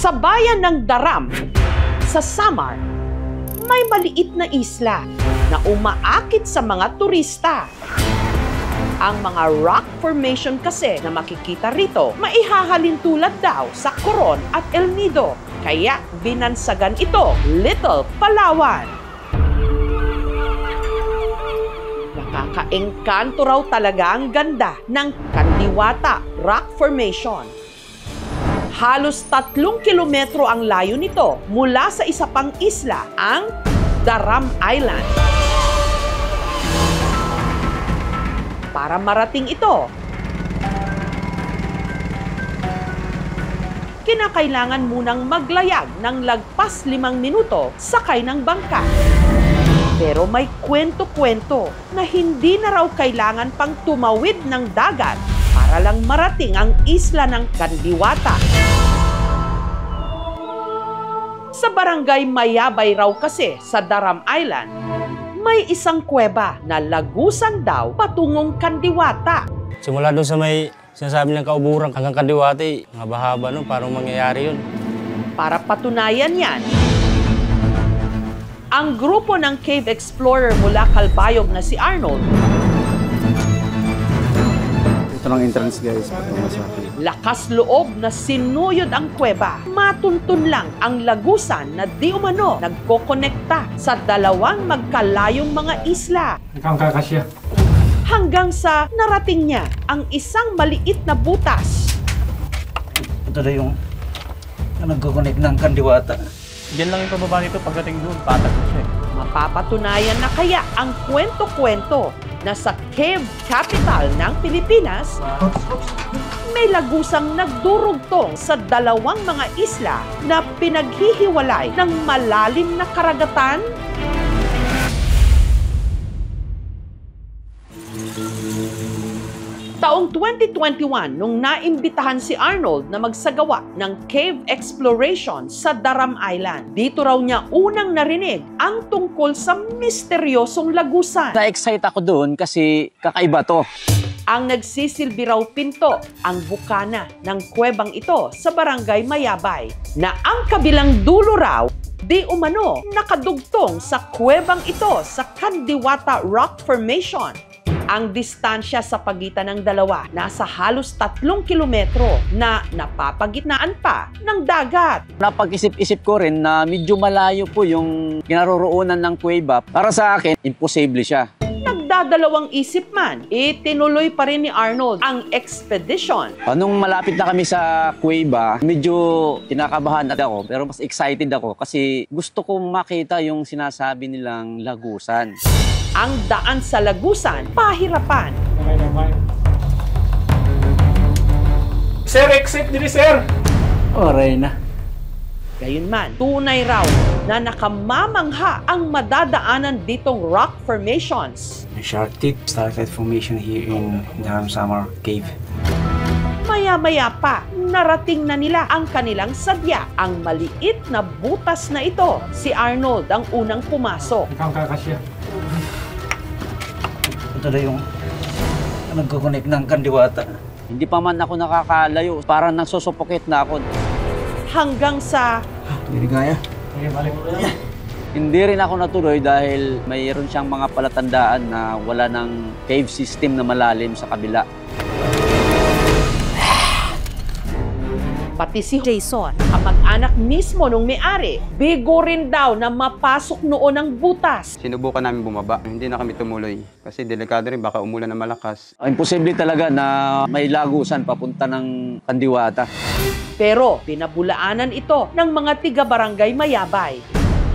Sa bayan ng Daram, sa Samar, may maliit na isla na umaakit sa mga turista. Ang mga rock formation kasi na makikita rito, maihahalin tulad daw sa Coron at El Nido. Kaya binansagan ito, Little Palawan. Nakakaengkanto raw talaga ang ganda ng Kandiwata Rock Formation. Halos 3 kilometro ang layo nito mula sa isa pang isla, ang Daram Island. Para marating ito, kinakailangan munang maglayag ng lagpas 5 minuto sakay ng bangka. Pero may kwento-kwento na hindi na raw kailangan pang tumawid ng dagat para lang marating ang isla ng Kandiwata. Sa barangay Mayabay raw kasi sa Daram Island, may isang kuweba na lagusan daw patungong Kandiwata. Simula doon sa may sinasabi ng kauburan hanggang Kandiwata, mahaba nun, parang mangyayari yun. Para patunayan yan, ang grupo ng cave explorer mula Calbayog na si Arnold, ito lang entrance guys. lakas loob na sinuyod ang kuweba. Matuntun lang ang lagusan na di umano nagkokonekta sa dalawang magkalayong mga isla. Kakasya. Hanggang sa narating niya ang isang maliit na butas. Ito na yung nagko-connect ng Kandiwata. Diyan lang yung pababa nito pagdating doon, patag na siya. Mapapatunayan na kaya ang kwento-kwento na sa cave capital ng Pilipinas, may lagusang nagdurugtong sa dalawang mga isla na pinaghihiwalay ng malalim na karagatan? Taong 2021, nung naimbitahan si Arnold na magsagawa ng cave exploration sa Daram Island. Dito raw niya unang narinig ang tungkol sa misteryosong lagusan. Na-excite ako doon kasi kakaiba to. Ang nagsisilbi raw pinto, ang bukana ng kuwebang ito sa barangay Mayabay, na ang kabilang dulo raw di umano nakadugtong sa kuwebang ito sa Kandiwata Rock Formation. Ang distansya sa pagitan ng dalawa nasa halos 3 kilometro na napapagitnaan pa ng dagat. Napag-isip-isip ko rin na medyo malayo po yung kinaroroonan ng kuweba. Para sa akin, imposible siya. Nagdadalawang isip man, itinuloy pa rin ni Arnold ang expedition. Nung malapit na kami sa kuweba, medyo kinakabahan ako pero mas excited ako kasi gusto kong makita yung sinasabi nilang lagusan. Ang daan sa lagusan, pahirapan. Sir, exit dili, sir! Oray na. Gayunman, tunay raw na nakamamangha ang madadaanan ditong rock formations. Shark tip, stalactite formation here in Daram Samar Cave. Maya-maya pa, narating na nila ang kanilang sadya. Ang maliit na butas na ito, si Arnold ang unang pumasok. Kakasya. Ito na yung nagko-connect ng Kandiwata. Hindi pa man ako nakakalayo, parang nagsusupokit na ako. Hanggang sa Hindi kaya. Hindi rin ako natuloy dahil mayroon siyang mga palatandaan na wala ng cave system na malalim sa kabila. pati si Jason, ang mag-anak mismo nung may-ari, bigo rin daw na mapasok noon ang butas. Sinubukan namin bumaba. Hindi na kami tumuloy kasi delikado rin, baka umulan na malakas. Imposible talaga na may lagusan papunta ng Kandiwata. Pero pinabulaanan ito ng mga tiga-barangay Mayabay.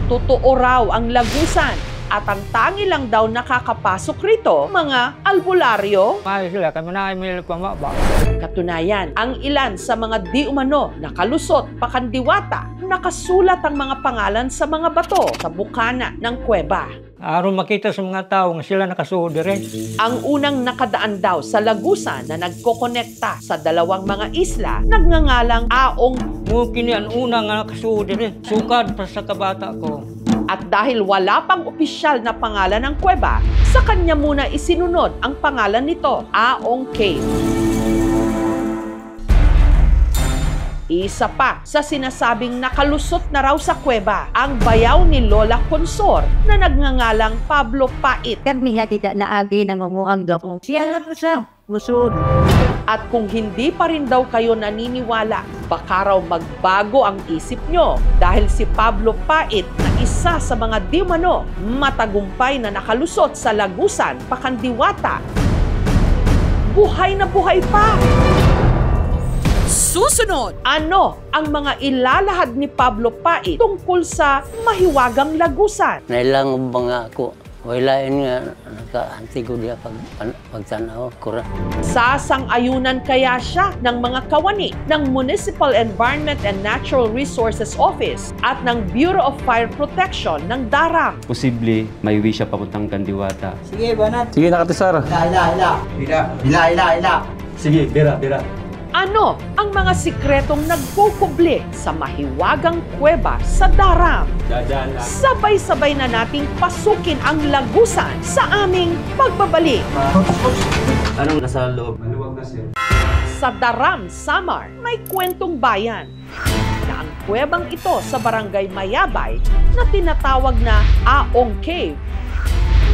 Totoo raw ang lagusan at ang tangi lang daw nakakapasok rito, mga albularyo. Katunayan, ang ilan sa mga di umano nakalusot pa Kandiwata, nakasulat ang mga pangalan sa mga bato sa bukana ng kuweba. Aron makita sa mga tao nga sila nakasuod rin. Ang unang nakadaan daw sa lagusan na nagkokonekta sa dalawang mga isla, nagngangalang Aong. Mungkin ang una nga nakasuod rin. Sukad pa sa kabata ko. At dahil wala pang opisyal na pangalan ng kuweba, sa kanya muna isinunod ang pangalan nito, Aong Cave. Isa pa sa sinasabing nakalusot na raw sa kuweba ang bayaw ni Lola Consor na nagngangalang Pablo Pait. Kami tidak naagi ng umuang dako. Siya lang sa musun. At kung hindi pa rin daw kayo naniniwala, baka raw magbago ang isip nyo dahil si Pablo Pait na isa sa mga di umano matagumpay na nakalusot sa Lagusan, Pakandiwata, buhay na buhay pa! Susunod, ano ang mga ilalahad ni Pablo Pait tungkol sa mahiwagang Lagusan? Nailang mga ako. Walain nga nakaanti ko diya pagtanaw kura. Sasang-ayunan kaya siya ng mga kawani ng Municipal Environment and Natural Resources Office at ng Bureau of Fire Protection ng Darang? Posible may uwi siya papuntang Kandiwata. Sige, banat. Sige, nakatisar. Hila. Sige, bira. Ano ang mga sikretong nagkukubli sa mahiwagang kuweba sa Darang? Dadaan lang. Sabay-sabay na nating pasukin ang Lagusan sa aming pagbabalik. Anong nasa loob? Maluwag na, sir. Sa Daram, Samar, may kwentong bayan na ang kuwebang ito sa barangay Mayabay na tinatawag na Aong Cave.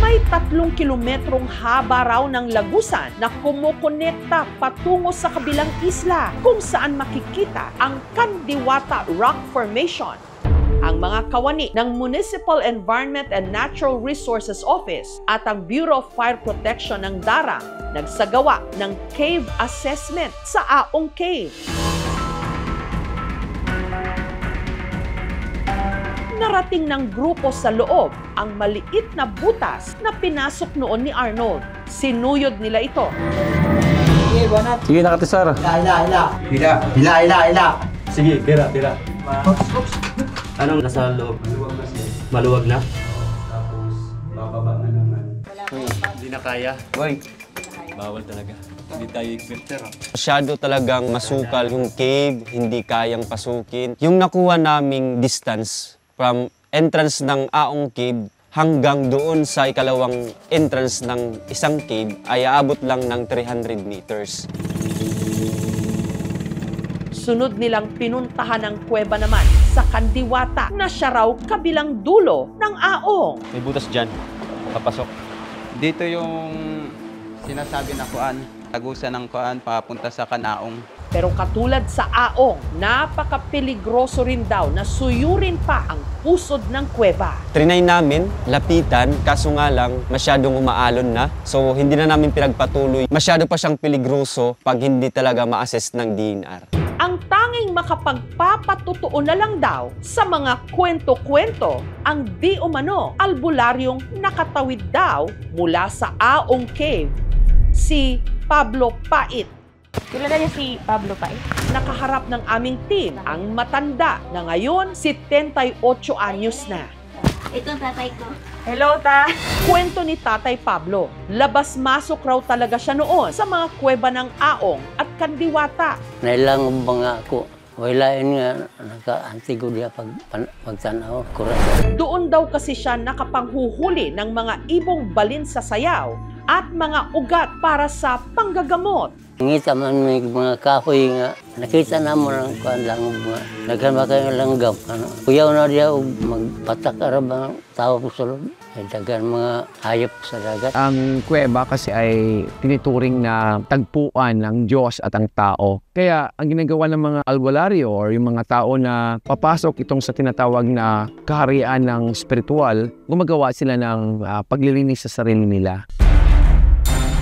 May 3 kilometrong haba raw ng Lagusan na kumukonekta patungo sa kabilang isla kung saan makikita ang Kandiwata Rock Formation. Ang mga kawani ng Municipal Environment and Natural Resources Office at ang Bureau of Fire Protection ng Darang nagsagawa ng cave assessment sa Aong Cave. Narating ng grupo sa loob ang maliit na butas na pinasok noon ni Arnold. Sinuyod nila ito. Sige, banat. Sige, nakatisar. Hila. Sige, bira. Anong nasa loob? Maluwag na, sir. Maluwag na? Tapos, bababa na naman. Hindi na kaya. Boy. Bawal talaga. Hindi tayo equipter. Masyado talagang masukal yung cave, hindi kayang pasukin. Yung nakuha naming distance from entrance ng Aong Cave hanggang doon sa ikalawang entrance ng isang cave ay aabot lang ng 300 meters. Sunod nilang pinuntahan ang kuweba naman sa Kandiwata na siya raw kabilang dulo ng Aong. May butas dyan. Papasok. Dito yung sinasabi na kuan, Lagusan ng kuan papunta sa Kanaong. Pero katulad sa Aong, napaka-peligroso rin daw na suyurin pa ang pusod ng kuweba. Trinay namin, lapitan, kaso nga lang masyadong umaalon na. So hindi na namin pinagpatuloy. Masyado pa siyang peligroso pag hindi talaga ma-assess ng DNR. Ang tanging makapagpapatotoo na lang daw sa mga kwento-kwento ang di umano albularyong nakatawid daw mula sa Aong Cave, si Pablo Pait. Kilala niya si Pablo Pait. Nakaharap ng aming team ang matanda na ngayon 78 anyos na. Ito ang tatay ko. Hello, Ta! Kwento ni Tatay Pablo, labas-masok raw talaga siya noon sa mga kuweba ng Aong at Kandiwata. Nailang mga ako. Walain nga nakaanti ko diya pagtanaw kura. Doon daw kasi siya nakapanghuhuli ng mga ibong balin sa sayaw at mga ugat para sa panggagamot. Ngita man may mga kahoy nga, nakita na mo lang kuan lang mga naghanap kayo langgam. Kuyaw na diya magpatak arab ang tao ko sa loob. Dagan mga hayop sa dagat. Ang kuweba kasi ay tinituring na tagpuan ng Diyos at ang tao. Kaya ang ginagawa ng mga albularyo or yung mga tao na papasok itong sa tinatawag na kaharian ng spiritual, gumagawa sila ng paglilinis sa sarili nila.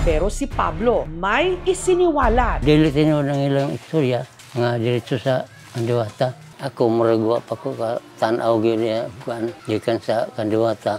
Pero si Pablo may isiniwalat. Dili tinuod ng ilang istorya nga diretso sa Kandiwata. Ako muragwa pa ko ka tanaw gyud niya kuan gikan sa Kandiwata.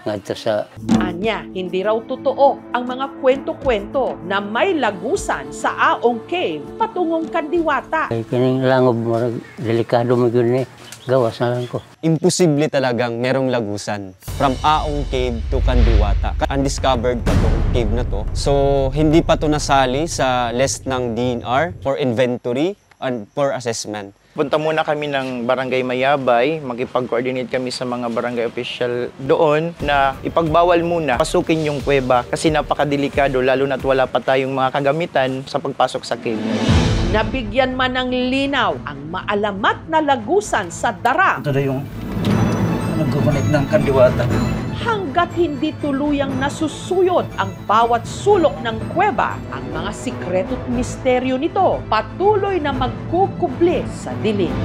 Ngadto sa Anya, hindi raw totoo ang mga kwento-kwento na may Lagusan sa Aong Cave patungong Kandiwata. kay kining langob murag delikado mo gyud ni. Gawas na lang ko. Imposible talagang merong Lagusan from Aong Cave to Kandiwata. Undiscovered pa tong cave na to. So, hindi pa to nasali sa list ng DNR for inventory and for assessment. Punta muna kami ng Barangay Mayabay, makipag-coordinate kami sa mga barangay official doon na ipagbawal muna pasukin yung kuweba kasi napakadelikado lalo na't wala pa tayong mga kagamitan sa pagpasok sa cave. Nabigyan man ng linaw ang maalamat na lagusan sa Darang. Ito na yung nag-connect ng kandiwata. Hanggat hindi tuluyang nasusuyod ang bawat sulok ng kuweba, ang mga sikreto't misteryo nito patuloy na magkukubli sa dilim.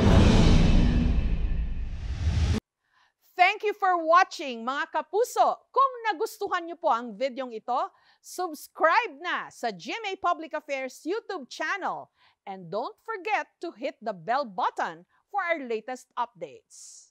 Thank you for watching, mga kapuso. Kung nagustuhan niyo po ang videong ito, subscribe na sa GMA Public Affairs YouTube channel. And don't forget to hit the bell button for our latest updates.